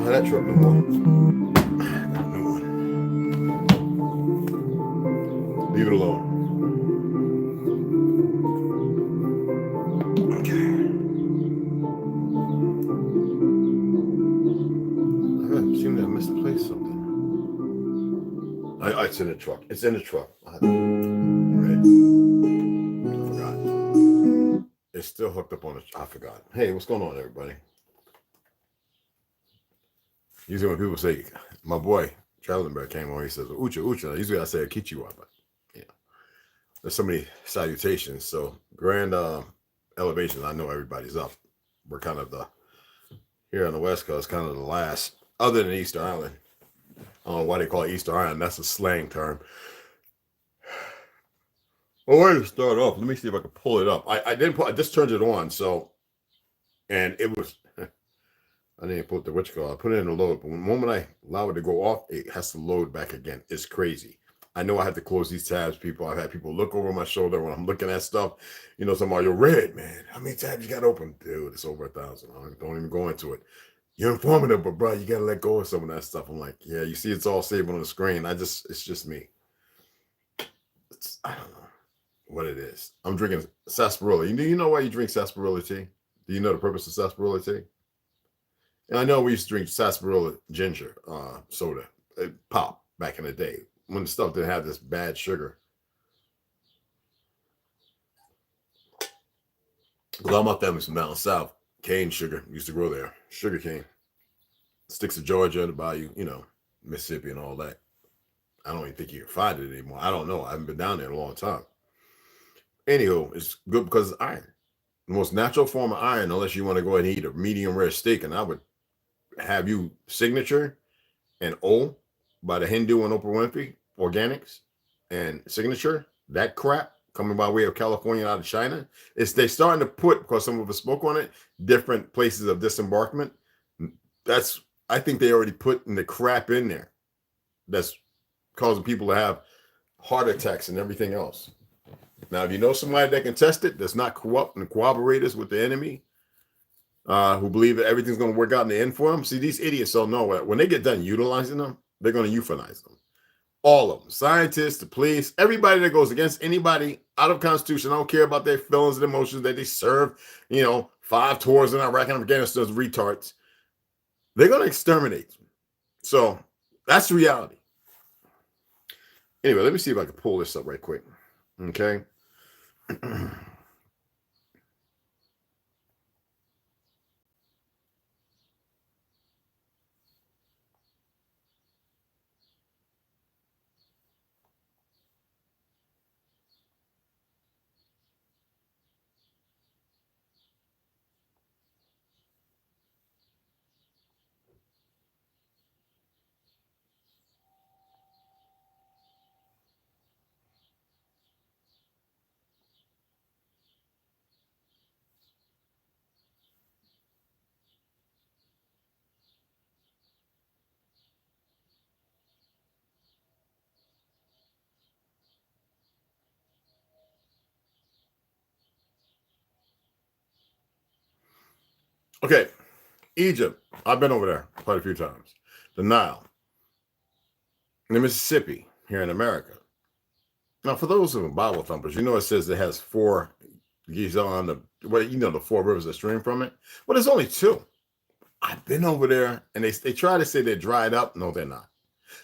That truck no more. New one. Leave it alone. Okay. I seem to have misplaced something. It's in the truck. It's in the truck. Right. I forgot. It's still hooked up on the. I forgot. Hey, what's going on, everybody? Usually when people say, my boy, Traveling Bear came on, he says, Ucha, Ucha. Usually I say Akichiwa, but yeah. There's so many salutations. So grand elevations, I know everybody's up. We're kind of here on the West Coast, kind of the last, other than Easter Island. I don't know why they call it Easter Island. That's a slang term. Well, where to start off? Let me see if I can pull it up. I just turned it on, so, and it was, I didn't put the I put it in the load, but the moment I allow it to go off, it has to load back again. It's crazy. I know I have to close these tabs, people. I've had people look over my shoulder when I'm looking at stuff. You know, somebody, you're red, man. How many tabs you got open? Dude, it's over 1,000. Don't even go into it. You're informative, but bro, you got to let go of some of that stuff. I'm like, yeah, you see it's all saved on the screen. It's just me. I don't know what it is. I'm drinking sarsaparilla. Do you know why you drink sarsaparilla tea? Do you know the purpose of sarsaparilla tea? And I know we used to drink sarsaparilla ginger soda, pop, back in the day when the stuff didn't have this bad sugar. A lot of my family's from down south. Cane sugar used to grow there. Sugar cane. Sticks of Georgia, the bayou, you know, Mississippi and all that. I don't even think you can find it anymore. I don't know. I haven't been down there in a long time. Anywho, it's good because it's iron. The most natural form of iron, unless you want to go ahead and eat a medium rare steak, and I would have you Signature and O by the Hindu and Oprah Winfrey Organics and Signature, that crap coming by way of California out of China, they're starting to put, because some of us spoke on it, different places of disembarkment. I think they already put the crap in there that's causing people to have heart attacks and everything else. Now, if you know somebody that can test it, that's not corrupt and cooperators with the enemy, who believe that everything's going to work out in the end for them. See, these idiots don't know what, when they get done utilizing them, they're going to euthanize them. All of them, scientists, the police, everybody that goes against anybody out of Constitution. I don't care about their feelings and emotions that they serve, 5 tours in Iraq and Afghanistan as retards. They're going to exterminate them. So that's the reality. Anyway, let me see if I can pull this up right quick. Okay. Okay, Egypt. I've been over there quite a few times. The Nile, the Mississippi here in America. Now, for those who are Bible thumpers, you know it says it has four. He's on the the four rivers that stream from it. Well, there's only two. I've been over there, and they try to say they're dried up. No, they're not.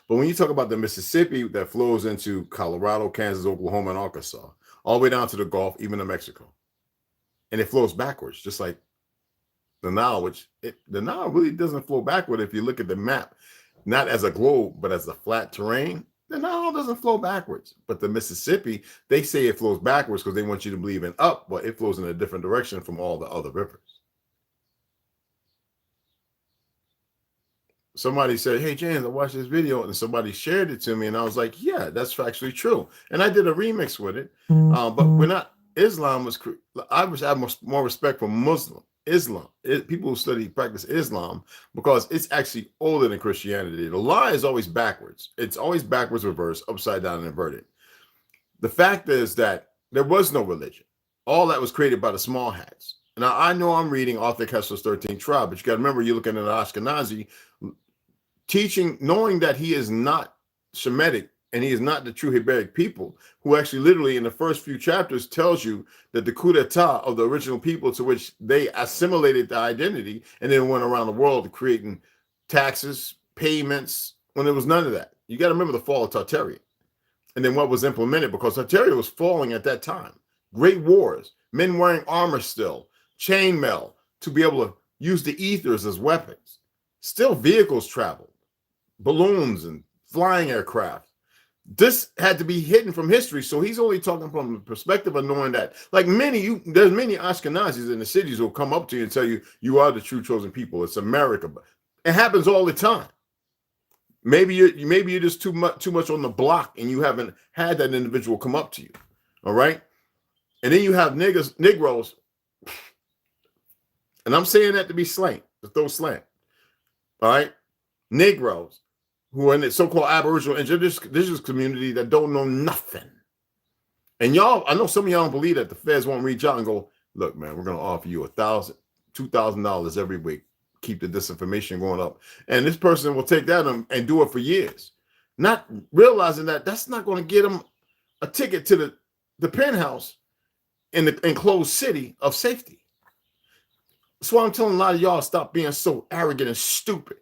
But when you talk about the Mississippi that flows into Colorado, Kansas, Oklahoma, and Arkansas, all the way down to the Gulf, even to Mexico, and it flows backwards, just like the Nile, the Nile really doesn't flow backward if you look at the map, not as a globe, but as a flat terrain. The Nile doesn't flow backwards. But the Mississippi, they say it flows backwards because they want you to believe in up, but it flows in a different direction from all the other rivers. Somebody said, "Hey, James, I watched this video," and somebody shared it to me, and I was like, "Yeah, that's factually true." And I did a remix with it, but we're not. Islam was. I was have more respect for Islam, people who practice Islam, because it's actually older than Christianity. The lie is always backwards. It's always backwards, reverse, upside down, and inverted. The fact is that there was no religion. All that was created by the small hats. Now, I know I'm reading Arthur Koestler's 13th Tribe, but you got to remember, you're looking at an Ashkenazi teaching, knowing that he is not Shemitic and he is not the true Hebraic people, who actually literally in the first few chapters tells you that the coup d'etat of the original people to which they assimilated the identity and then went around the world creating taxes, payments, when there was none of that. You got to remember the fall of Tartaria. And then what was implemented, because Tartaria was falling at that time. Great wars, men wearing armor still, chainmail to be able to use the ethers as weapons. Still vehicles traveled, balloons and flying aircraft. This had to be hidden from history. So he's only talking from the perspective of knowing that, like there's many Ashkenazis in the cities who will come up to you and tell you, you are the true chosen people. It's America. But it happens all the time. Maybe you're just too much on the block and you haven't had that individual come up to you. All right. And then you have Negroes. And I'm saying that to be slant, to throw slant. All right. Negroes who are in the so-called Aboriginal indigenous community that don't know nothing. And y'all, I know some of y'all don't believe that the feds won't reach out and go, look, man, we're going to offer you $1,000, $2,000 every week. Keep the disinformation going up. And this person will take that and do it for years, not realizing that that's not going to get them a ticket to the penthouse in the enclosed city of safety. That's why I'm telling a lot of y'all, stop being so arrogant and stupid.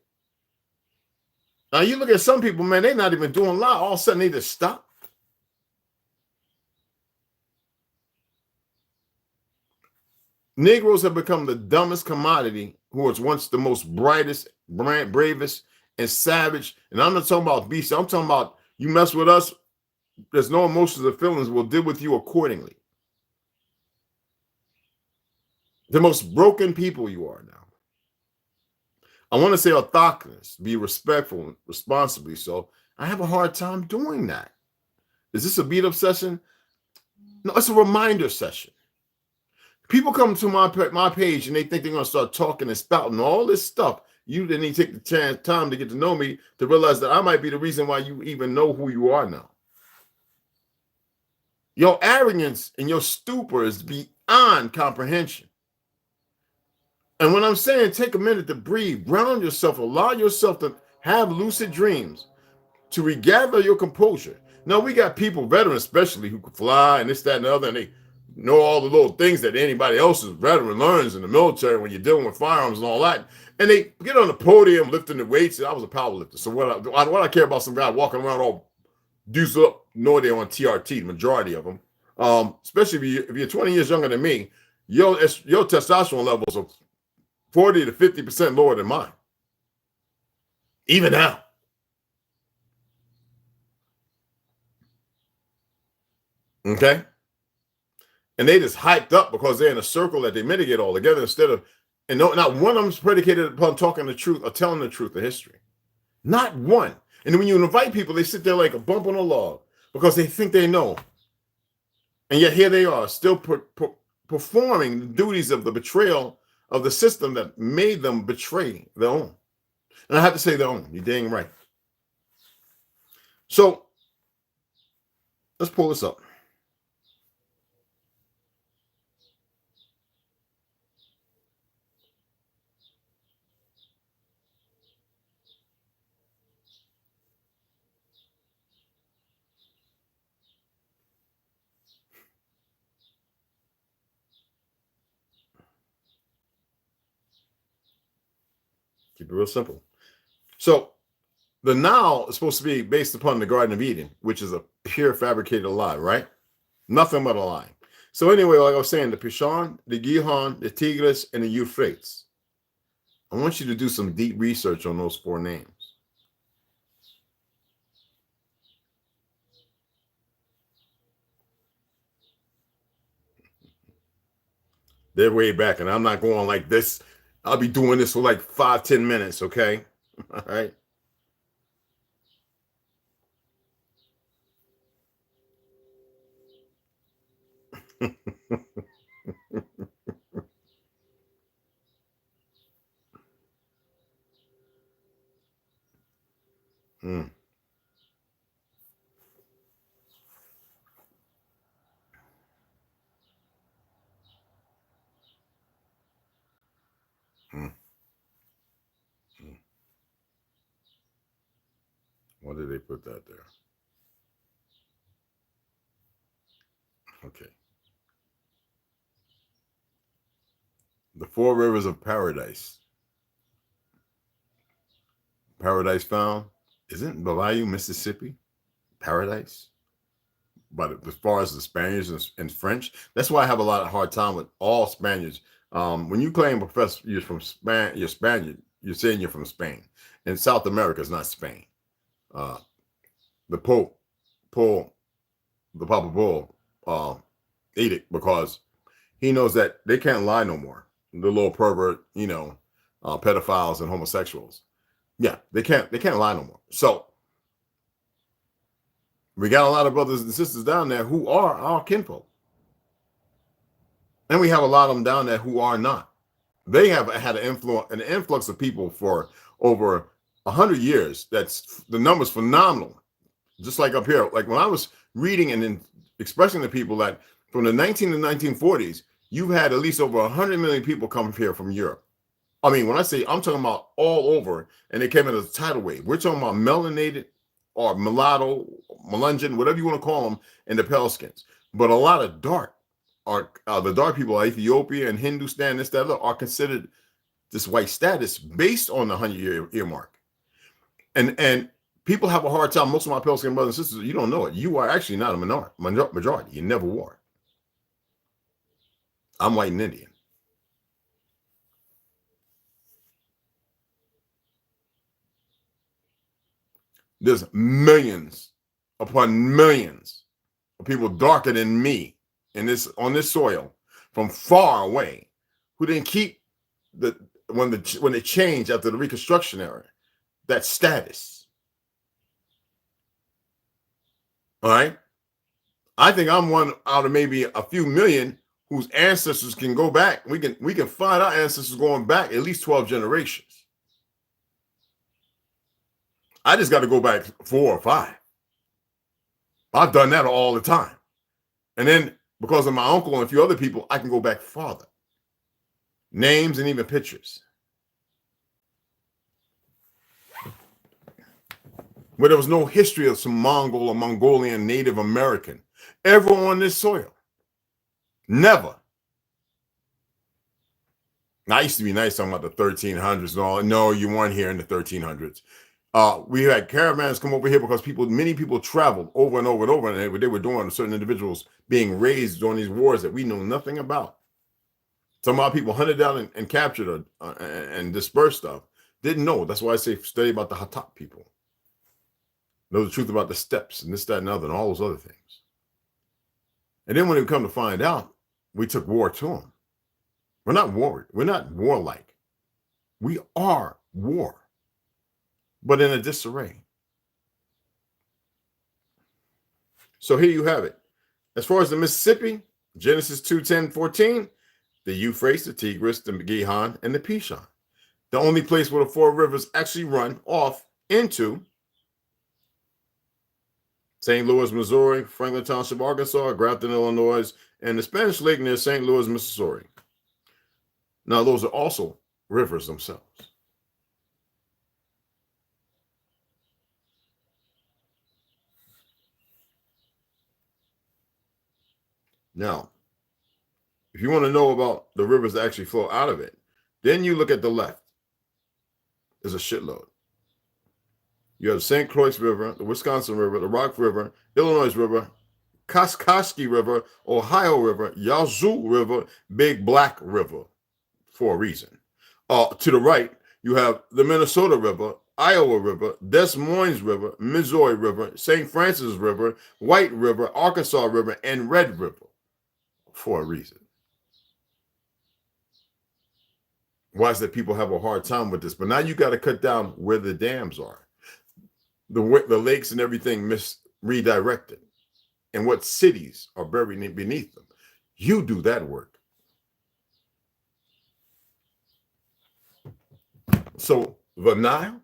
Now you look at some people, man, they're not even doing a lot. All of a sudden they just stop. Negroes have become the dumbest commodity, who was once the most brightest, bravest, and savage. And I'm not talking about beasts. I'm talking about, you mess with us, there's no emotions or feelings. We'll deal with you accordingly. The most broken people you are now. I want to say orthogonous, be respectful and responsibly. So I have a hard time doing that. Is this a beat up session? No, it's a reminder session. People come to my page and they think they're going to start talking and spouting all this stuff. You didn't even take the time to get to know me to realize that I might be the reason why you even know who you are now. Your arrogance and your stupor is beyond comprehension. And when I'm saying take a minute to breathe, ground yourself, allow yourself to have lucid dreams, to regather your composure. Now, we got people, veterans especially, who can fly and this, that, and the other, and they know all the little things that anybody else's veteran learns in the military when you're dealing with firearms and all that. And they get on the podium lifting the weights. And I was a power lifter. So what I care about some guy walking around all deuced up, no, they're on TRT, the majority of them. Especially if you're 20 years younger than me, your testosterone levels are 40 to 50% lower than mine. Even now. Okay? And they just hyped up because they're in a circle that they mitigate all together instead of, and not one of them is predicated upon talking the truth or telling the truth of history. Not one. And when you invite people, they sit there like a bump on a log because they think they know. And yet here they are still performing the duties of the betrayal of the system that made them betray their own. And I have to say their own. You're dang right. So let's pull this up. Keep it real simple. So the Nile is supposed to be based upon the Garden of Eden, which is a pure fabricated lie, right? Nothing but a lie. So anyway, like I was saying, the Pishon, the Gihon, the Tigris, and the Euphrates. I want you to do some deep research on those 4 names. They're way back, and I'm not going like this. I'll be doing this for like 5-10 minutes, okay? All right. Mm, mm, mm. Why did they put that there? Okay. The 4 rivers of paradise. Paradise found. Isn't Bayou, Mississippi, paradise? But as far as the Spaniards and French, that's why I have a lot of hard time with all Spaniards. When you claim professor you're from Spain, you're Spaniard, you're saying you're from Spain. And South America is not Spain. Uh, the Paul, the Papa Bull, ate it because he knows that they can't lie no more. The little pervert, pedophiles and homosexuals. Yeah, they can't lie no more. So we got a lot of brothers and sisters down there who are our kinfolk. And we have a lot of them down there who are not. They have had an influx of people for over 100 years. That's the number's phenomenal. Just like up here, like when I was reading and then expressing to people that from the 19 to 1940s, you've had at least over 100 million people come here from Europe. I mean, when I say I'm talking about all over, and they came in as a tidal wave. We're talking about melanated or mulatto, melungeon, whatever you want to call them, and the pale skins. But a lot of dark are the dark people of Ethiopia and Hindustan, this, that, are considered this white status based on the 100-year mark. And people have a hard time. Most of my pale skin brothers and sisters, you don't know it. You are actually not a majority. You never were. I'm white and Indian. There's millions upon millions of people darker than me on this soil from far away who didn't keep when they changed after the Reconstruction era, that status. All right. I think I'm one out of maybe a few million whose ancestors can go back. We can find our ancestors going back at least 12 generations. I just got to go back 4 or 5. I've done that all the time. And then because of my uncle and a few other people, I can go back farther. Names and even pictures. Where there was no history of some Mongol or Mongolian Native American ever on this soil. Never. Now, I used to be nice talking about the 1300s and all. No, you weren't here in the 1300s. We had caravans come over here because many people traveled over and over and over, and they were doing certain individuals being raised during these wars that we know nothing about. Some of our people hunted down and captured and dispersed stuff. Didn't know. That's why I say study about the Hatat people. Know the truth about the steppes and this, that, and other, and all those other things. And then when we come to find out, we took war to them. We're not worried. We're not warlike. We are war, but in a disarray. So here you have it. As far as the Mississippi, Genesis 2:10-14, the Euphrates, the Tigris, the Gihon, and the Pishon. The only place where the 4 rivers actually run off into St. Louis, Missouri, Franklin Township, Arkansas, Grafton, Illinois, and the Spanish Lake near St. Louis, Missouri. Now, those are also rivers themselves. Now, if you want to know about the rivers that actually flow out of it, then you look at the left. is a shitload. You have the St. Croix River, the Wisconsin River, the Rock River, Illinois River, Kaskasky River, Ohio River, Yazoo River, Big Black River, for a reason. To the right, you have the Minnesota River, Iowa River, Des Moines River, Missouri River, St. Francis River, White River, Arkansas River, and Red River, for a reason. Why is that people have a hard time with this? But now you got to cut down where the dams are. The lakes and everything redirected. And what cities are buried beneath them. You do that work. So the Nile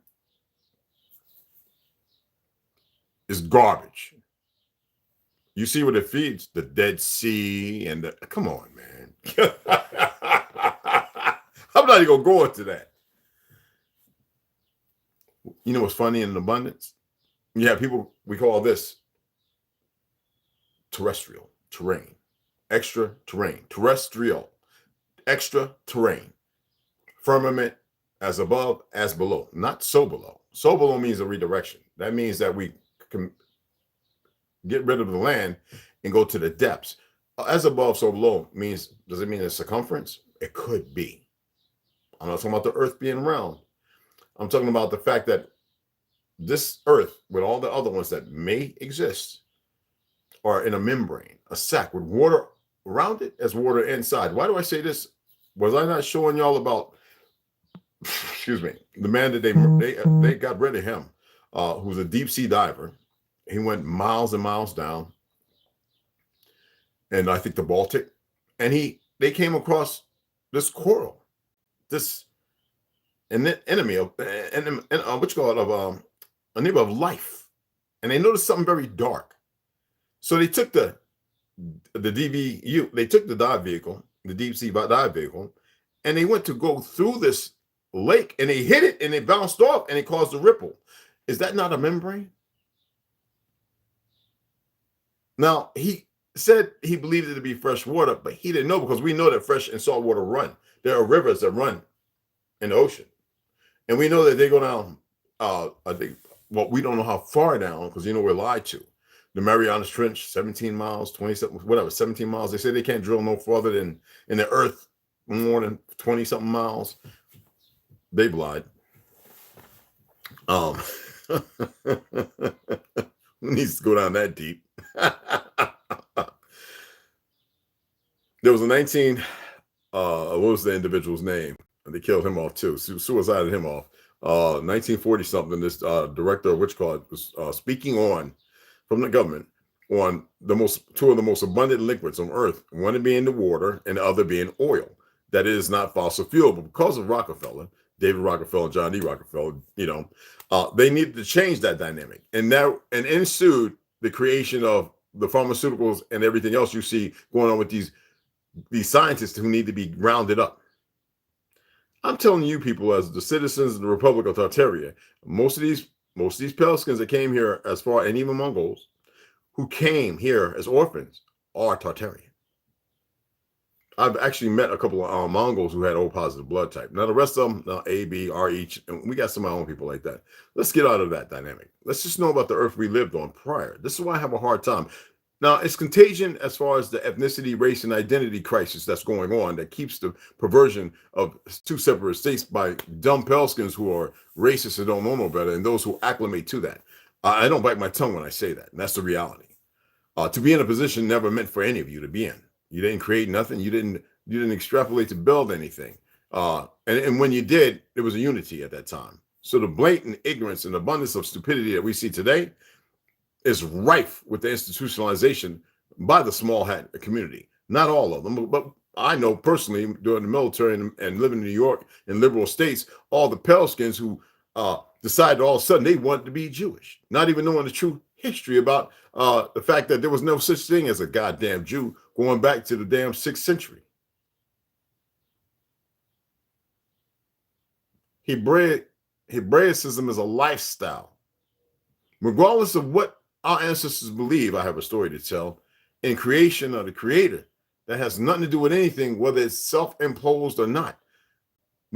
is garbage. You see what it feeds? The Dead Sea and come on, man. I'm not even gonna go into that. You know what's funny in abundance? Yeah, people, we call this terrestrial terrain, extra terrain, terrestrial, extra terrain, firmament as above, as below, not so below. So below means a redirection. That means that we can get rid of the land and go to the depths. As above, so below means, does it mean the circumference? It could be. I'm not talking about the earth being round. I'm talking about the fact that this earth, with all the other ones that may exist, are in a membrane, a sac with water around it as water inside. Why do I say this? Was I not showing y'all about, excuse me, the man that they got rid of him, who's a deep sea diver. He went miles and miles down, and I think the Baltic, and they came across this coral, this enemy of what you call it, of a neighbor of life, and they noticed something very dark. So they took the DVU, they took the dive vehicle, the deep sea dive vehicle, and they went to go through this lake, and they hit it, and it bounced off, and it caused a ripple. Is that not a membrane? Now, he said he believed it to be fresh water, but he didn't know, because we know that fresh and salt water run. There are rivers that run in the ocean. And we know that they go down, I think, well, we don't know how far down, because, we're lied to. The Marianas Trench, 17 miles, 27, whatever, 17 miles. They say they can't drill no farther than in the earth, more than 20-something miles. They lied. Who needs to go down that deep? There was a what was the individual's name? And they killed him off too. Suicided him off. 1940 something. This director of was speaking on from the government on two of the most abundant liquids on Earth. One being the water, and the other being oil. That is not fossil fuel, but because of Rockefeller, David Rockefeller, John D. Rockefeller, they needed to change that dynamic, and ensued the creation of the pharmaceuticals and everything else you see going on with these scientists who need to be rounded up. I'm telling you, people, as the citizens of the Republic of Tartaria, most of these pale skins that came here, as far, and even Mongols who came here as orphans, are Tartarian. I've actually met a couple of Mongols who had O positive blood type. Now the rest of them, A, B, R, H, and we got some of our own people like that. Let's get out of that dynamic. Let's just know about the earth we lived on prior. This is why I have a hard time. Now, it's contagion as far as the ethnicity, race, and identity crisis that's going on that keeps the perversion of two separate states by dumb paleskins who are racist and don't know no better, and those who acclimate to that. I don't bite my tongue when I say that, and that's the reality. To be in a position never meant for any of you to be in. You didn't create nothing. You didn't extrapolate to build anything. And when you did, there was a unity at that time. So the blatant ignorance and abundance of stupidity that we see today is rife with the institutionalization by the small hat community. Not all of them, but I know personally, during the military and living in New York in liberal states, all the paleskins who decided all of a sudden they wanted to be Jewish, not even knowing the true history about the fact that there was no such thing as a goddamn Jew going back to the damn 6th century. Hebraicism is a lifestyle. Regardless of what our ancestors believe, I have a story to tell, in creation of the creator that has nothing to do with anything, whether it's self-imposed or not.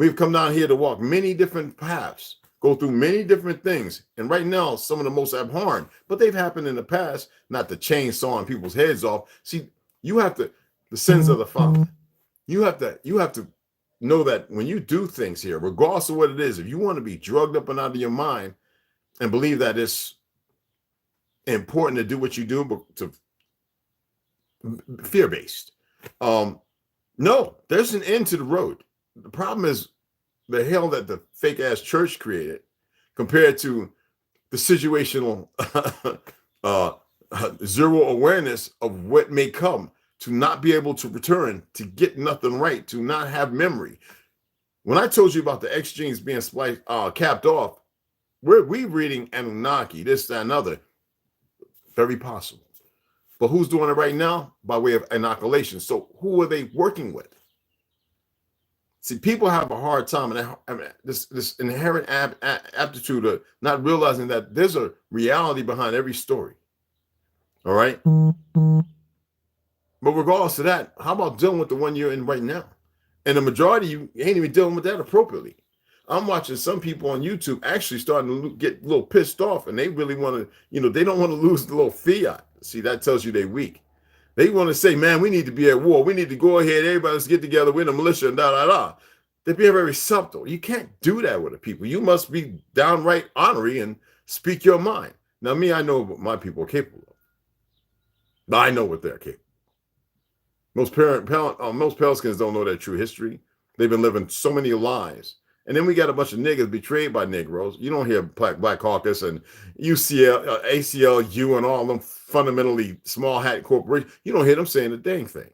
We've come down here to walk many different paths, go through many different things. And right now, some of the most abhorrent, but they've happened in the past, not the chainsawing people's heads off. See, you have to, the sins of the father. You have to know that when you do things here, regardless of what it is, if you want to be drugged up and out of your mind and believe that it's important to do what you do, but to fear-based, no, there's an end to the road. The problem is the hell that the fake ass church created compared to the situational zero awareness of what may come, to not be able to return, to get nothing right, to not have memory. When I told you about the X genes being spliced, capped off, we reading Anunnaki, this, that, and other. Very possible. But who's doing it right now? By way of inoculation. So who are they working with? See, people have a hard time, and this inherent aptitude of not realizing that there's a reality behind every story. All right? But regardless of that, how about dealing with the one you're in right now? And the majority of you ain't even dealing with that appropriately. I'm watching some people on YouTube actually starting to get a little pissed off, and they really want to, they don't want to lose the little fiat. See, that tells you they're weak. They want to say, man, we need to be at war. We need to go ahead. Everybody, let's get together. We're the militia and da-da-da. They're being very subtle. You can't do that with the people. You must be downright honorary and speak your mind. Now, me, I know what my people are capable of. I know what they're capable of. Most Pelicans don't know their true history. They've been living so many lies. And then we got a bunch of niggas betrayed by Negroes. You don't hear Black Caucus and UCL, ACLU and all them fundamentally small hat corporations. You don't hear them saying a dang thing.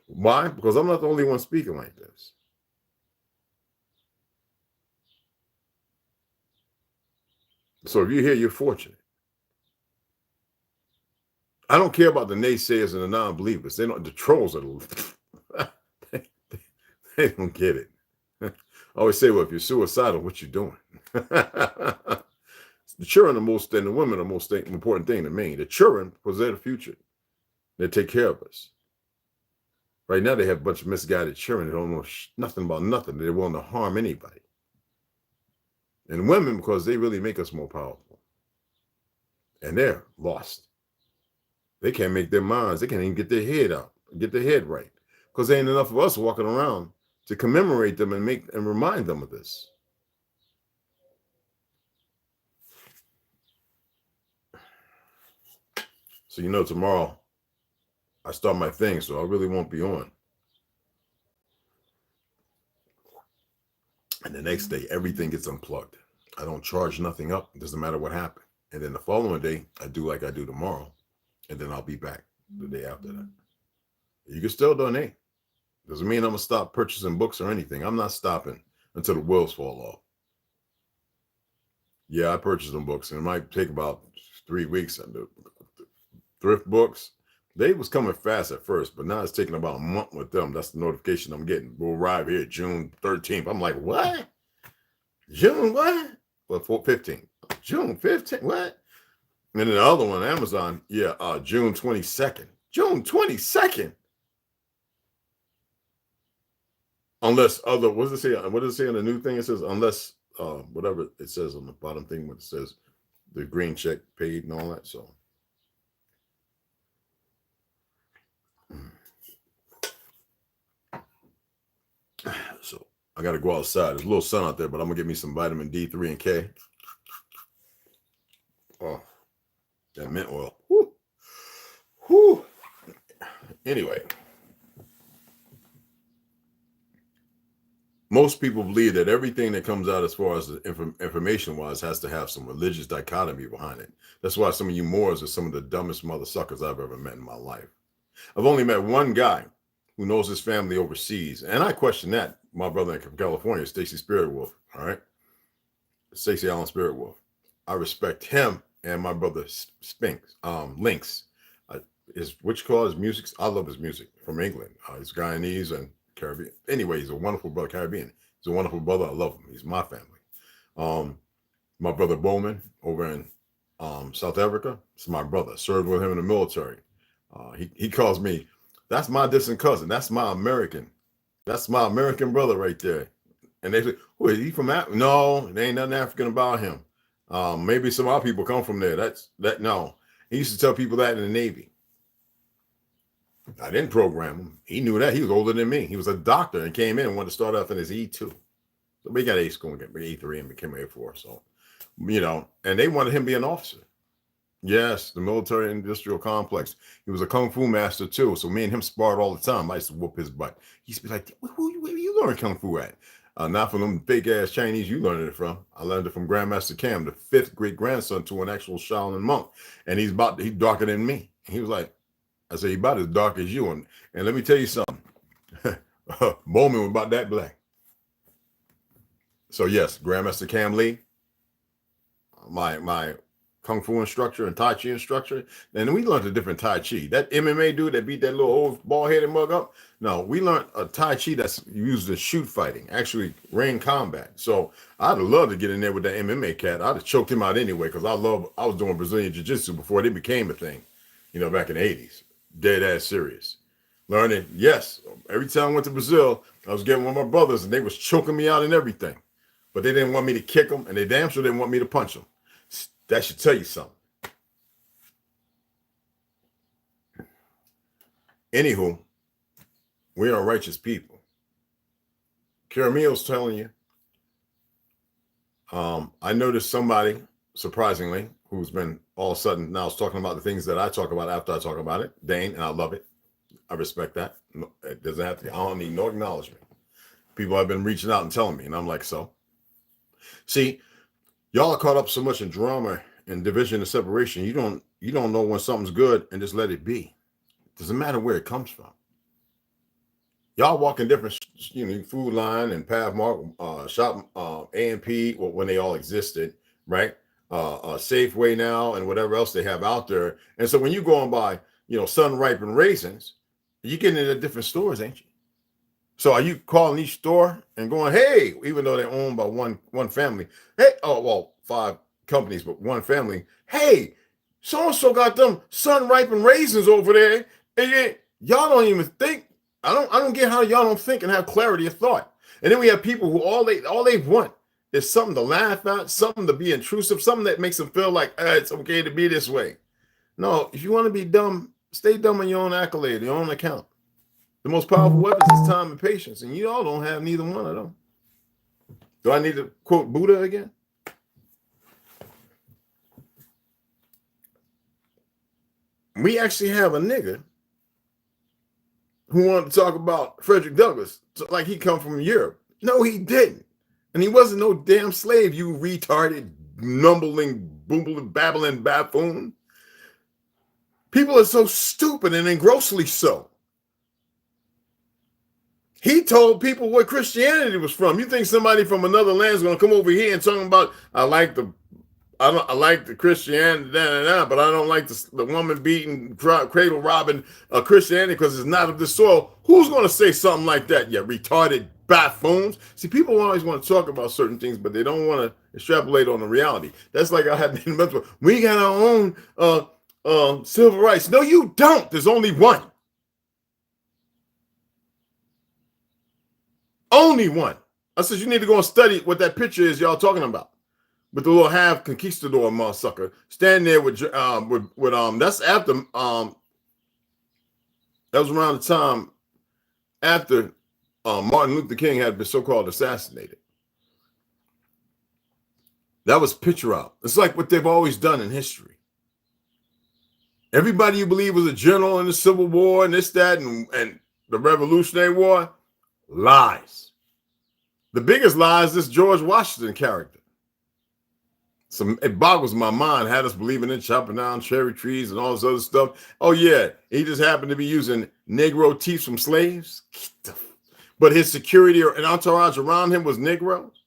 Why? Because I'm not the only one speaking like this. So if you're here, you're fortunate. I don't care about the naysayers and the non-believers. They don't. The trolls are they don't get it. I always say, well, if you're suicidal, what you doing? The children and the women are the most important thing to me. The children, because they're the future. They take care of us. Right now, they have a bunch of misguided children that don't know nothing about nothing. They're willing to harm anybody. And women, because they really make us more powerful. And they're lost. They can't make their minds. They can't even get their head out, get their head right. Because there ain't enough of us walking around to commemorate them and remind them of this. So, tomorrow I start my thing, so I really won't be on. And the next day, everything gets unplugged. I don't charge nothing up. It doesn't matter what happened. And then the following day, I do like I do tomorrow. And then I'll be back the day after that. You can still donate. Doesn't mean I'm going to stop purchasing books or anything. I'm not stopping until the wheels fall off. Yeah, I purchased them books, and it might take about 3 weeks. And the thrift books, they was coming fast at first, but now it's taking about a month with them. That's the notification I'm getting. We'll arrive here June 13th. I'm like, what? June what? Well, 15th. June 15th, what? And then the other one, Amazon, June 22nd. June 22nd. Unless what does it say? What does it say on the new thing? It says unless whatever it says on the bottom thing when it says the green check paid and all that. So I got to go outside. There's a little sun out there, but I'm gonna get me some vitamin D3 and K. Oh, that mint oil. Whew. Whew. Anyway. Most people believe that everything that comes out as far as information-wise has to have some religious dichotomy behind it. That's why some of you Moors are some of the dumbest mother suckers I've ever met in my life. I've only met one guy who knows his family overseas, and I question that. My brother from California, Stacey Spirit Wolf, all right? Stacey Allen Spirit Wolf. I respect him and my brother Lynx. What you call his music? I love his music from England. He's Guyanese and Caribbean. Anyway, he's a wonderful brother, Caribbean. He's a wonderful brother. I love him. He's my family. My brother Bowman over in South Africa. It's my brother. Served with him in the military. He calls me, that's my distant cousin. That's my American That's my American brother right there. And they say, "Who is he from? No, there ain't nothing African about him. Maybe some of our people come from there. No." He used to tell people that in the Navy. I didn't program him. He knew that. He was older than me. He was a doctor and came in and wanted to start off in his E2. So we got A school and get E3 and became Air Force. So, and they wanted him to be an officer. Yes, the military industrial complex. He was a kung fu master too. So me and him sparred all the time. I used to whoop his butt. He used to be like, where you learn kung fu at? Not from them fake ass Chinese you learned it from. I learned it from Grandmaster Cam, the 5th great grandson to an actual Shaolin monk. And he's darker than me. He was like, I said, he about as dark as you. And let me tell you something. Bowman was about that black. So yes, Grandmaster Cam Lee, my Kung Fu instructor and Tai Chi instructor. And we learned a different Tai Chi. That MMA dude that beat that little old bald-headed mug up. No, we learned a Tai Chi that's used in shoot fighting, actually ring combat. So I'd love to get in there with that MMA cat. I'd have choked him out anyway, because I was doing Brazilian Jiu-Jitsu before it became a thing, back in the 80s. Dead ass serious. Learning, yes. Every time I went to Brazil, I was getting one of my brothers and they was choking me out and everything. But they didn't want me to kick them, and they damn sure didn't want me to punch them. That should tell you something. Anywho, we are righteous people. Caramel's telling you. I noticed somebody, surprisingly, who's been all of a sudden now is talking about the things that I talk about after I talk about it. Dane, and I love it. I respect that. It doesn't have to. I don't need no acknowledgement. People have been reaching out and telling me, and I'm like, so. See, y'all are caught up so much in drama and division and separation. You don't know when something's good and just let it be. It doesn't matter where it comes from. Y'all walk in different, Food Line and Pathmark, Shop, A&P, when they all existed, right? Safeway now and whatever else they have out there. And so when you go on by, Sun Ripened Raisins, you're getting into different stores, ain't you? So are you calling each store and going, hey, even though they're owned by one family, hey, 5 companies, but one family, hey, so-and-so got them Sun Ripened Raisins over there, and y'all don't even think. I don't get how y'all don't think and have clarity of thought. And then we have people who all they want is something to laugh at, something to be intrusive, something that makes them feel like it's okay to be this way. No, if you want to be dumb, stay dumb on your own accolade, your own account. The most powerful weapons is time and patience, and you all don't have neither one of them. Do I need to quote Buddha again? We actually have a nigga who wanted to talk about Frederick Douglass like he come from Europe. No, he didn't. And he wasn't no damn slave, you retarded, numbling, boomling, babbling buffoon. People are so stupid and grossly so. He told people where Christianity was from. You think somebody from another land is going to come over here and talking about, I like the Christianity, but I don't like the woman beating, cradle robbing Christianity because it's not of this soil. Who's going to say something like that? You retarded buffoons. See, people always want to talk about certain things, but they don't want to extrapolate on the reality. That's like I had been mentioned. We got our own civil rights. No, you don't. There's only one. Only one. I said, you need to go and study what that picture is y'all talking about. With the little half conquistador motherfucker standing there with that's after that was around the time after Martin Luther King had been so-called assassinated. That was picture out. It's like what they've always done in history. Everybody you believe was a general in the Civil War and this, that, and the Revolutionary War, lies. The biggest lie is this George Washington character. So it boggles my mind, had us believing in chopping down cherry trees and all this other stuff. Oh yeah, he just happened to be using Negro teeth from slaves. But his security and entourage around him was Negroes.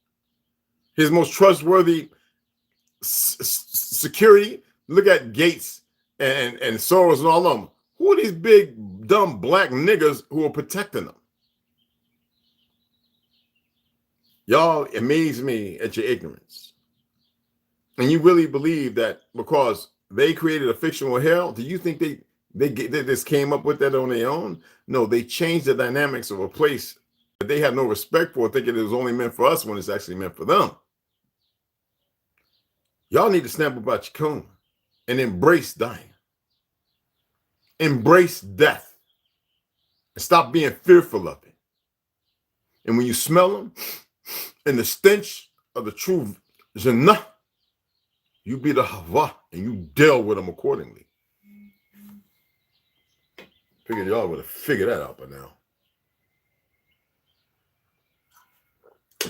His most trustworthy security, look at Gates and Soros and all of them. Who are these big, dumb black niggas who are protecting them? Y'all amaze me at your ignorance. And you really believe that because they created a fictional hell, do you think they just came up with that on their own? No, they changed the dynamics of a place that they have no respect for, thinking it was only meant for us when it's actually meant for them. Y'all need to snap about your cone and embrace dying. Embrace death. And stop being fearful of it. And when you smell them and the stench of the true Jannah, you be the Hava and you deal with them accordingly. Figured y'all would have figured that out by now.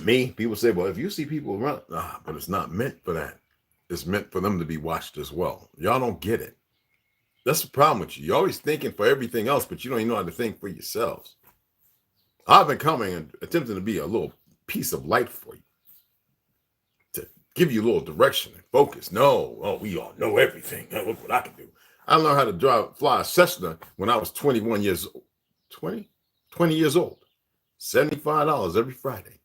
Me, people say, well, if you see people around, but it's not meant for that. It's meant for them to be watched as well. Y'all don't get it. That's the problem with you. You're always thinking for everything else, but you don't even know how to think for yourselves. I've been coming and attempting to be a little piece of light for you, to give you a little direction and focus. No, we all know everything. Look what I can do. I learned how to fly a Cessna when I was 21 years old. 20 years old. $75 every Friday.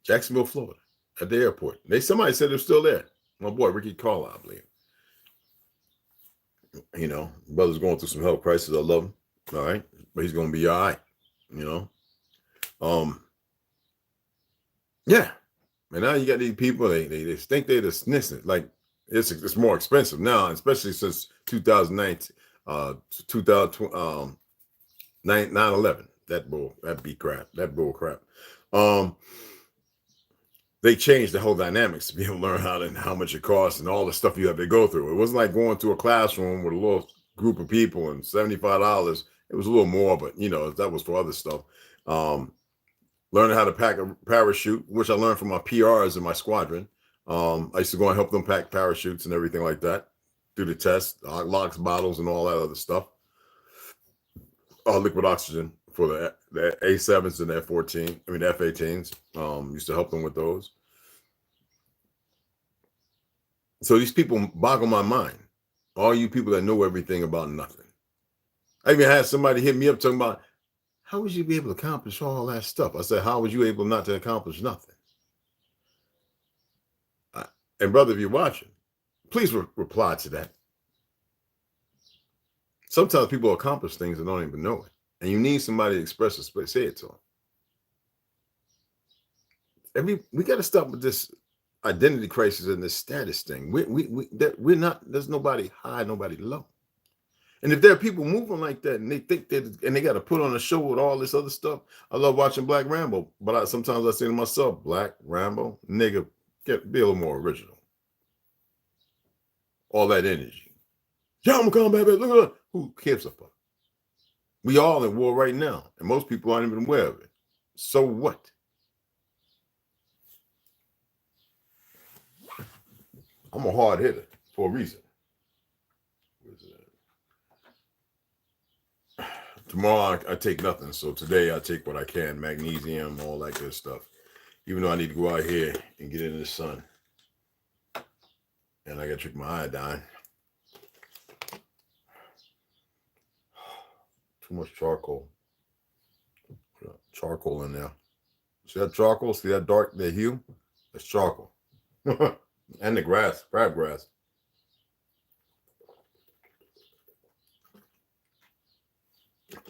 Jacksonville, Florida, at the airport. Somebody said they're still there. My boy, Ricky Carlisle, I believe. You know, brother's going through some health crisis. I love him. All right. But he's going to be all right. You know? Yeah. And now you got these people, they think they're dismissing it. Like, it's more expensive now, especially since 2019, 9/11. That bull crap. They changed the whole dynamics to be able to learn how much it costs and all the stuff you have to go through. It wasn't like going to a classroom with a little group of people and $75. It was a little more, but you know, that was for other stuff. Learning how to pack a parachute, which I learned from my PRs in my squadron. I used to go and help them pack parachutes and everything like that. Do the test, locks, bottles, and all that other stuff. Liquid oxygen for the A7s and the F-14. I mean, the F-18s. Used to help them with those. So these people boggle my mind. All you people that know everything about nothing. I even had somebody hit me up talking about, how would you be able to accomplish all that stuff? I said, how was you able not to accomplish nothing? And brother, if you're watching, please reply to that. Sometimes people accomplish things and don't even know it. And you need somebody to express it, say it to them. We got to stop with this identity crisis and this status thing. We're not, there's nobody high, nobody low. And if there are people moving like that and they think that, and they got to put on a show with all this other stuff, I love watching Black Rambo, but sometimes I say to myself, Black Rambo, nigga, be a little more original. All that energy. Yeah, I'm gonna come back. Look at that. Who cares a fuck? We all in war right now, and most people aren't even aware of it. So what? I'm a hard hitter for a reason. Tomorrow I take nothing, so today I take what I can, magnesium, all that good stuff. Even though I need to go out here and get into the sun. And I got to drink my iodine. Too much charcoal. Charcoal in there. See that charcoal? See that dark, that hue? That's charcoal. And the grass, crabgrass.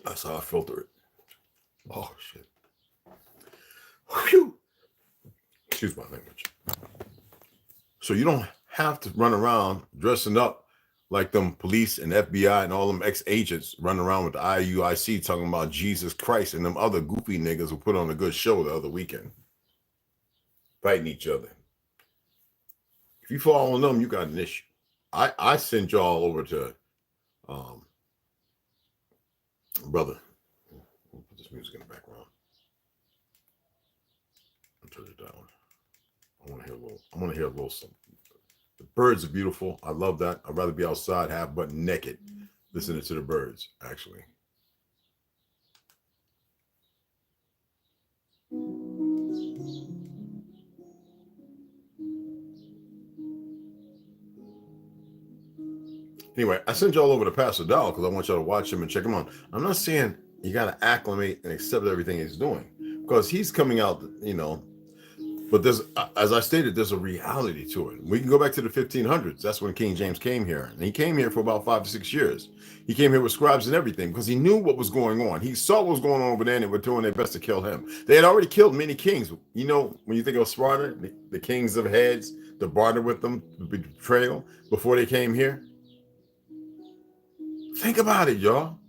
That's how I filter it. Oh, shit. Whew. Excuse my language. So you don't have to run around dressing up like them police and FBI and all them ex-agents running around with the IUIC talking about Jesus Christ and them other goofy niggas who put on a good show the other weekend. Fighting each other. If you fall on them, you got an issue. I sent y'all over to brother. I'll put this music in the background. I'll turn it down. I want to hear a little something. The birds are beautiful. I love that. I'd rather be outside, half butt naked, listening to the birds, actually. Anyway, I sent y'all over to Pastor Dow because I want y'all to watch him and check him out. I'm not saying you got to acclimate and accept everything he's doing, because he's coming out, you know, But there's, as I stated, there's a reality to it. We can go back to the 1500s. That's when King James came here. And he came here for about 5 to 6 years. He came here with scribes and everything because he knew what was going on. He saw what was going on over there and they were doing their best to kill him. They had already killed many kings. You know, when you think of Sparta, the kings of heads, the barter with them, the betrayal before they came here. Think about it, y'all.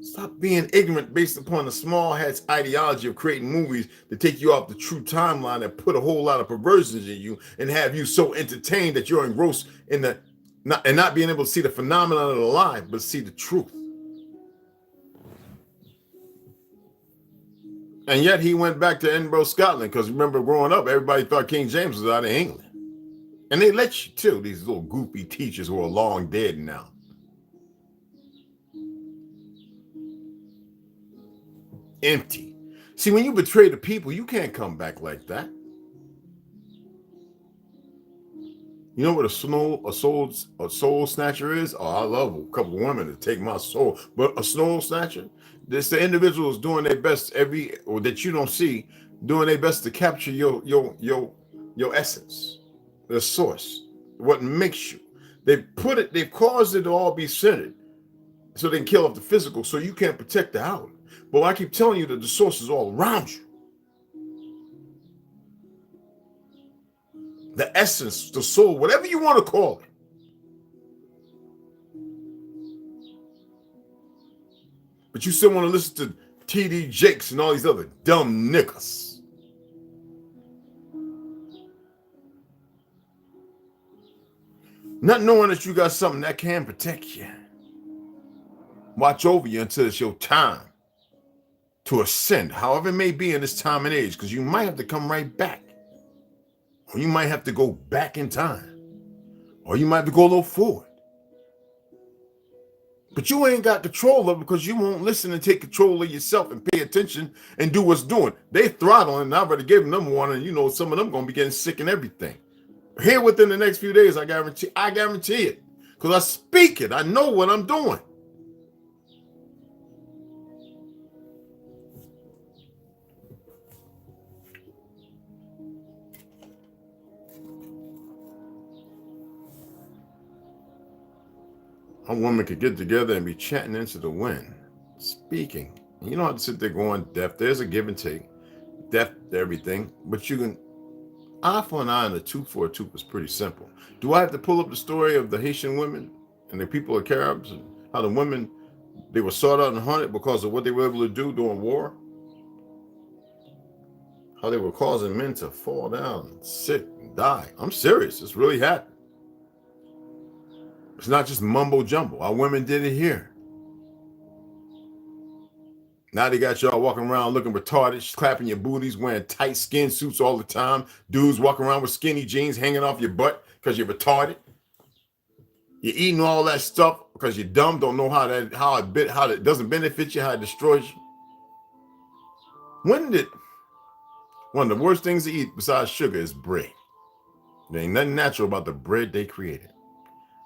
Stop being ignorant based upon the small hat's ideology of creating movies to take you off the true timeline and put a whole lot of perversions in you and have you so entertained that you're engrossed in the not being able to see the phenomenon of the lie, but see the truth. And yet he went back to Edinburgh, Scotland, because remember growing up, everybody thought King James was out of England. And they let you too, these little goofy teachers who are long dead now. Empty. See, when you betray the people, you can't come back like that. You know what a soul snatcher is? Oh, I love a couple of women to take my soul. But a soul snatcher, it's the individuals doing their best or that you don't see, doing their best to capture your essence, the source, what makes you. They've caused it to all be centered so they can kill off the physical so you can't protect the outward. But I keep telling you that the source is all around you. The essence, the soul, whatever you want to call it. But you still want to listen to T.D. Jakes and all these other dumb niggas. Not knowing that you got something that can protect you. Watch over you until it's your time to ascend, however it may be in this time and age, because you might have to come right back. Or you might have to go back in time. Or you might have to go a little forward. But you ain't got control of it because you won't listen and take control of yourself and pay attention and do what's doing. They throttling, and I already gave them one, and you know some of them going to be getting sick and everything. Here within the next few days, I guarantee it. Because I speak it. I know what I'm doing. A woman could get together and be chatting into the wind, speaking. You don't have to sit there going deaf. There's a give and take, deaf to everything. But you can, eye for an eye and a tooth for a tooth is pretty simple. Do I have to pull up the story of the Haitian women and the people of Caribs and how the women, they were sought out and hunted because of what they were able to do during war? How they were causing men to fall down and sick and die. I'm serious. It's really happened. It's not just mumbo jumbo. Our women did it here. Now they got y'all walking around looking retarded, clapping your booties, wearing tight skin suits all the time. Dudes walking around with skinny jeans hanging off your butt because you're retarded. You're eating all that stuff because you're dumb, don't know how it doesn't benefit you, how it destroys you. One of the worst things to eat besides sugar is bread. There ain't nothing natural about the bread they created.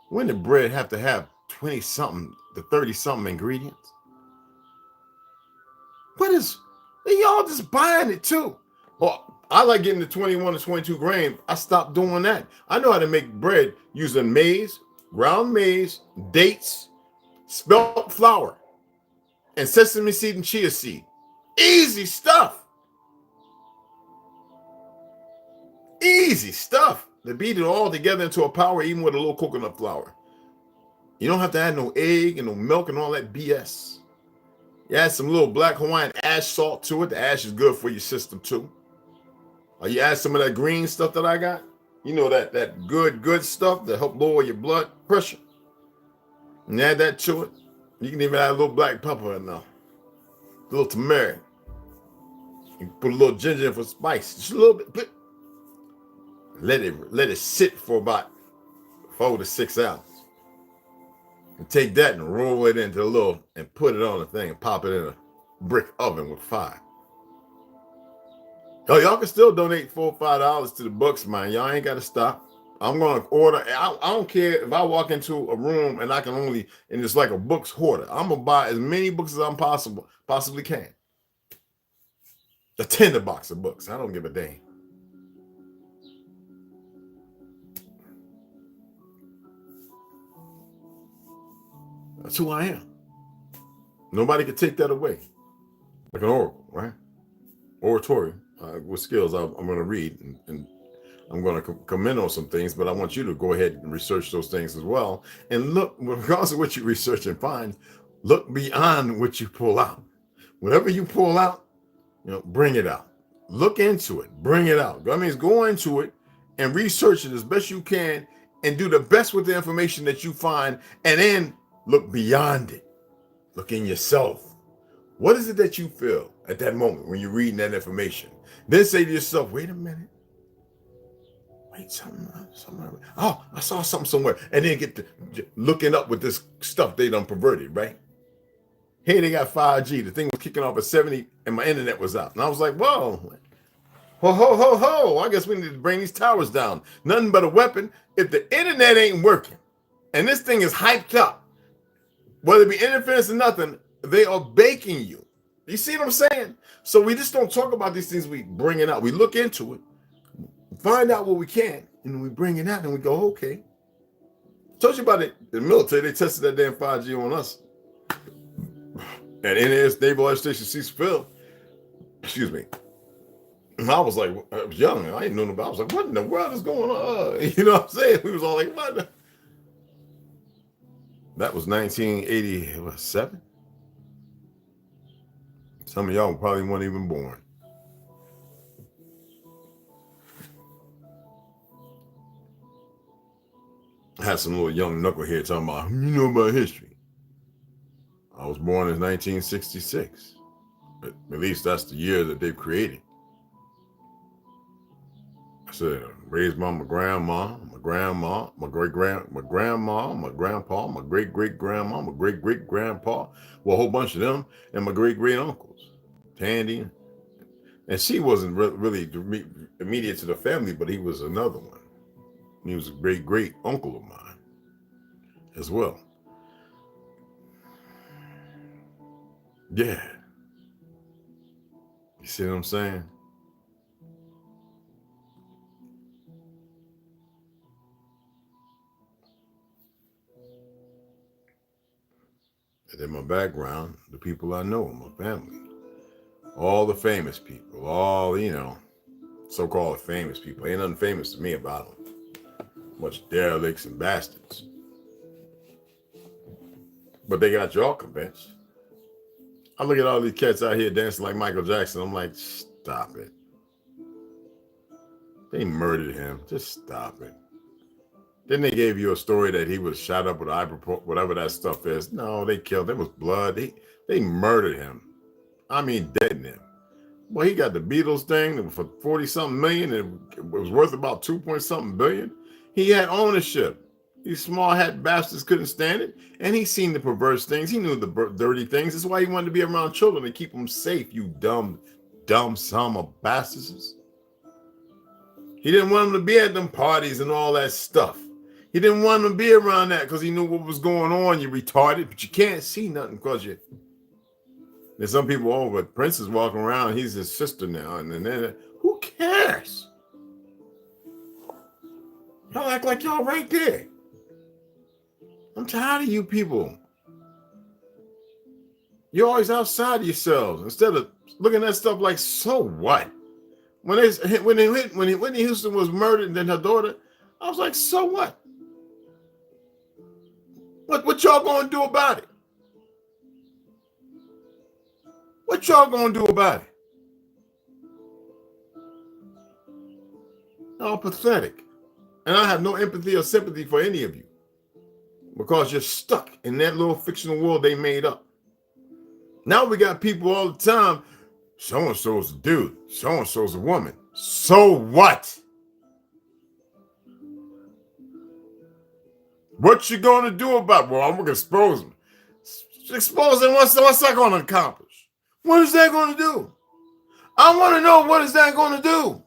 When did bread have to have 20-something to 30-something ingredients? Y'all just buying it too. Well, I like getting the 21 to 22 grain. I stopped doing that. I know how to make bread using maize, ground maize, dates, spelt flour, and sesame seed and chia seed. Easy stuff. Easy stuff. They beat it all together into a powder, even with a little coconut flour. You don't have to add no egg and no milk and all that BS. You add some little black Hawaiian ash salt to it. The ash is good for your system too. Or you add some of that green stuff that I got. You know, that good stuff that help lower your blood pressure. And add that to it. You can even add a little black pepper in there. A little turmeric. You put a little ginger in for spice. Just a little bit. Let it sit for about 4 to 6 hours. And take that and roll it into and put it on the thing and pop it in a brick oven with fire. Oh, y'all can still donate $4 or $5 to the Bucks, man. Y'all ain't got to stop. I'm going to order. I don't care if I walk into a room and and it's like a books hoarder. I'm going to buy as many books as I possibly can. A tinderbox of books. I don't give a damn. That's who I am. Nobody can take that away. Like an oracle, right? Oratory with skills I'm going to read, and I'm going to comment on some things, but I want you to go ahead and research those things as well. And look, regardless of what you research and find, look beyond what you pull out. Whatever you pull out, bring it out. Look into it, bring it out. That means go into it and research it as best you can and do the best with the information that you find, and then look beyond it. Look in yourself. What is it that you feel at that moment when you're reading that information? Then say to yourself, wait a minute. Wait, something. Oh, I saw something somewhere. And then get to looking up with this stuff they done perverted, right? Hey, they got 5G. The thing was kicking off at 70 and my internet was out. And I was like, whoa. Ho, ho, ho, ho. I guess we need to bring these towers down. Nothing but a weapon. If the internet ain't working and this thing is hyped up, whether it be interference or nothing, they are baking you. You see what I'm saying? So we just don't talk about these things. We bring it out. We look into it, find out what we can, and we bring it out and we go, okay. Told you about it. The military, they tested that damn 5G on us. At NAS Naval Air Station Ceaseville. Excuse me. And I was like, I was young. I didn't know about. I was like, what in the world is going on? You know what I'm saying? We was all like, what? That was 1987. Some of y'all probably weren't even born. I had some little young knucklehead talking about, you know about history. I was born in 1966. But at least that's the year that they've created. I said, raised by my grandma, my grandma, my grandma, my grandpa, my great-great-grandma, my great-great-grandpa, well, a whole bunch of them, and my great-great-uncles, Tandy. And she wasn't really immediate to the family, but he was another one. He was a great-great-uncle of mine as well. Yeah. You see what I'm saying? And in my background, the people I know, my family, all the famous people, all, so-called famous people. Ain't nothing famous to me about them. Much derelicts and bastards. But they got y'all convinced. I look at all these cats out here dancing like Michael Jackson. I'm like, stop it. They murdered him. Just stop it. Then they gave you a story that he was shot up with ibuprofen, whatever that stuff is. No, they killed him. It was blood. They murdered him. I mean, deadened him. Well, he got the Beatles thing for 40-something million. And it was worth about 2-point-something billion. He had ownership. These small hat bastards couldn't stand it. And he seen the perverse things. He knew the dirty things. That's why he wanted to be around children to keep them safe, you dumb son of bastards. He didn't want them to be at them parties and all that stuff. He didn't want them to be around that because he knew what was going on. You retarded, but you can't see nothing because you. There's some people, but Prince is walking around. He's his sister now. And then, who cares? Y'all act like y'all right there. I'm tired of you people. You're always outside of yourselves instead of looking at stuff like, so what? When Whitney Houston was murdered and then her daughter, I was like, so what? What y'all gonna do about it? What y'all gonna do about it? All pathetic. And I have no empathy or sympathy for any of you because you're stuck in that little fictional world they made up. Now we got people all the time, so-and-so's a dude, so-and-so's a woman. So what? What you gonna do about it? Well, I'm gonna expose them. Exposing what's that gonna accomplish? What is that gonna do? I want to know, what is that gonna do?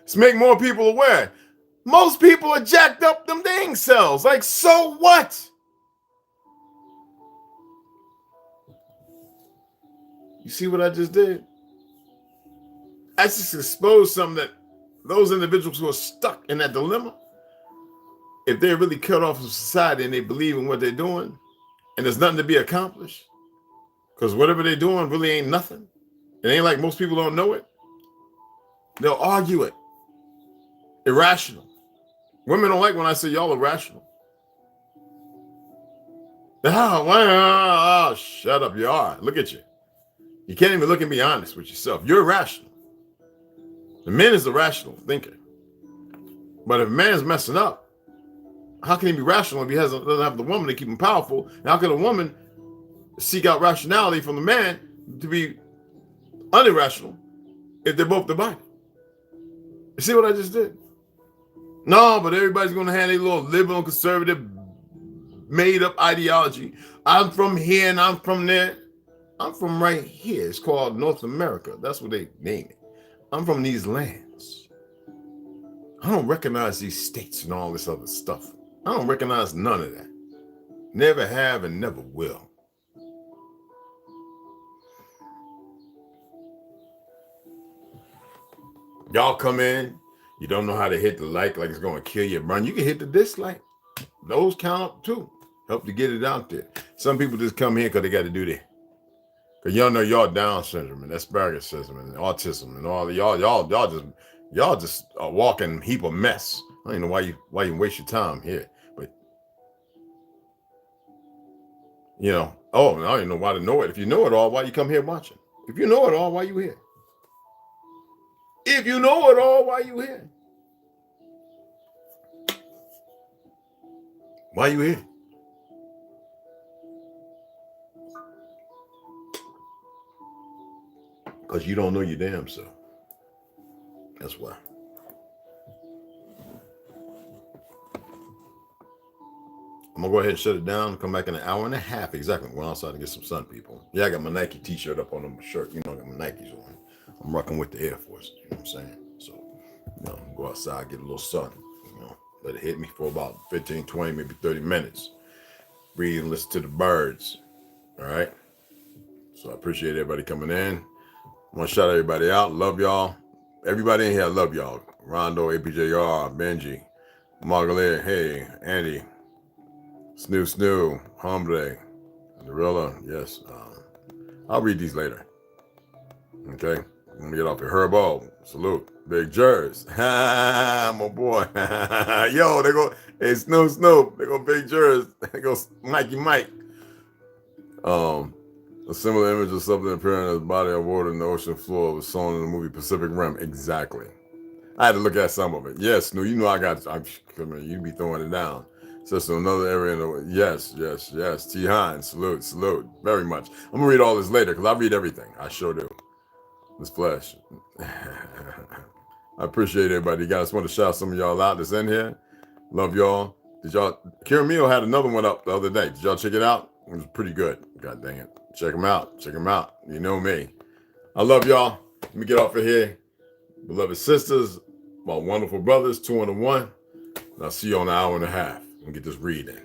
Let's make more people aware. Most people are jacked up them dang cells. Like, so what? You see what I just did? I just exposed something that those individuals who are stuck in that dilemma, if they're really cut off from society and they believe in what they're doing, and there's nothing to be accomplished, because whatever they're doing really ain't nothing. It ain't like most people don't know it. They'll argue it. Irrational. Women don't like when I say y'all irrational. Oh, shut up, you are. Look at you. You can't even look and be honest with yourself. You're irrational. The man is the rational thinker. But if a man's messing up, how can he be rational if he doesn't have the woman to keep him powerful? And how can a woman seek out rationality from the man to be unirrational if they're both divided? You see what I just did? No, but everybody's going to have a little liberal, conservative, made-up ideology. I'm from here and I'm from there. I'm from right here. It's called North America. That's what they name it. I'm from these lands. I don't recognize these states and all this other stuff. I don't recognize none of that. Never have and never will. Y'all come in, you don't know how to hit the like it's going to kill you, run. You can hit the dislike. Those count up too. Help to get it out there. Some people just come here because they got to do that. Because y'all know y'all Down syndrome and Asperger's syndrome and autism and all y'all just a walking heap of mess. I don't know why you waste your time here. But you know, I don't even know why to know it. If you know it all, why you come here watching? If you know it all, why you here? If you know it all, why you here? Why you here? Because you don't know your damn self. That's why. I'm going to go ahead and shut it down and come back in an hour and a half. Exactly. Went outside to get some sun, people. Yeah, I got my Nike t-shirt up on my shirt. You know, I got my Nikes on. I'm rocking with the Air Force. You know what I'm saying? So, you know, go outside, get a little sun. You know, let it hit me for about 15, 20, maybe 30 minutes. Breathe and listen to the birds. All right? So I appreciate everybody coming in. I want to shout everybody out. Love y'all. Everybody in here, I love y'all. Rondo, APJR, Benji, Margaret, hey, Andy, Snoo, Hombre, Gorilla. Yes. I'll read these later. Okay. I'm going to get off here. Herbo, salute. Big Jers. My boy. Yo, they go, hey, Snoop. They go Big Jers. They go Mikey Mike. A similar image of something appearing as a body of water in the ocean floor was shown in the movie Pacific Rim. Exactly. I had to look at some of it. Yes, no, you know you be throwing it down. Just another area in the yes. T. Hines, salute, very much. I'm gonna read all this later because I read everything. I sure do. This flesh. I appreciate everybody. Guys, want to shout some of y'all out that's in here. Love y'all. Did y'all? Kieran Meal had another one up the other day. Did y'all check it out? It was pretty good. God dang it. Check them out. You know me. I love y'all. Let me get off of here. Beloved sisters, my wonderful brothers, 2 and 1. And I'll see you on an hour and a half. And get this reading.